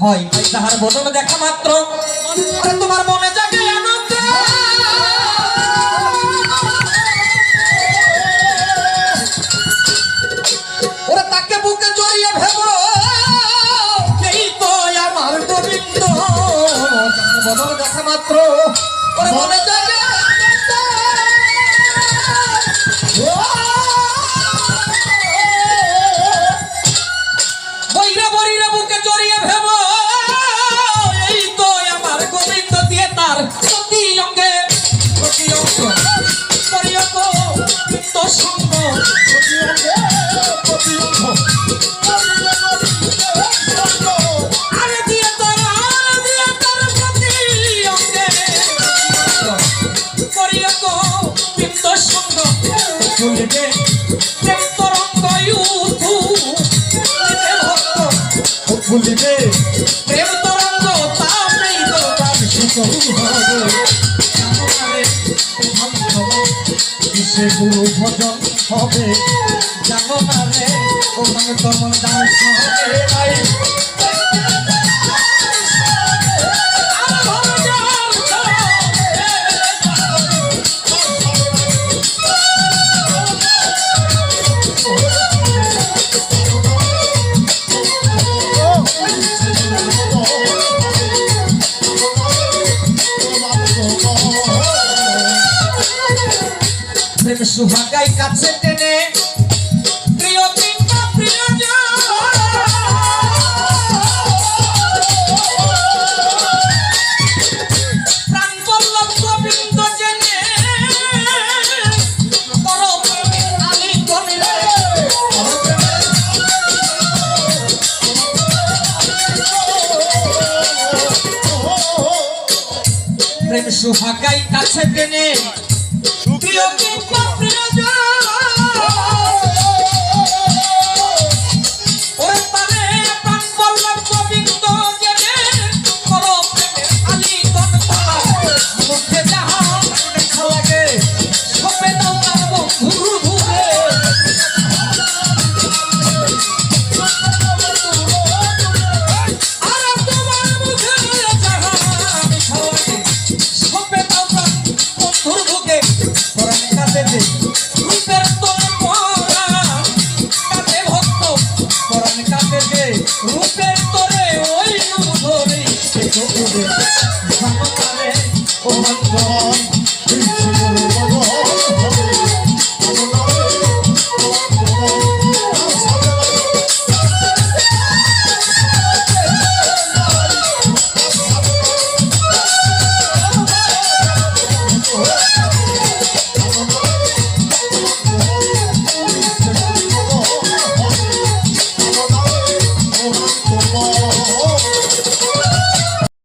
হয় তাহার বদন দেখা মাত্র তোমার মনে জাগে আনন্দ। ওরা তাকে বুকে জড়িয়ে ভেব এই তো আমার গোবিন্দ। বদন দেখা মাত্র ওরা মনে জাগে আনন্দ। বইরা বইরা বুকে জড়িয়ে ভেব এই তো আমার গোবিন্দ দিয়ে তার প্রতি অঙ্গে প্রতি অঙ্গ করিও গোবিন্দ সঙ্গ প্রতি অঙ্গে প্রতি অঙ্গ আরে দিয়ে তার প্রতি অঙ্গে করিও গোবিন্দ সঙ্গ চলিবে প্রেম তরঙ্গ ইউথু ভুলিবে প্রেম তরঙ্গ তামেই তো তার সুখ হবে। কিসে গুরু ভজন হবে জানো না রে ওখানে তোমার ডান্স হবে ভাই। প্রেম সুহাগাই কাছে টেনে প্রিয় কিংবা প্রিয়জন প্রাণ বল্লভ গোবিন্দ জেনে করো আলিঙ্গন রে। প্রেম সুহাগাই কাছে টেনে প্রিয় কিংবা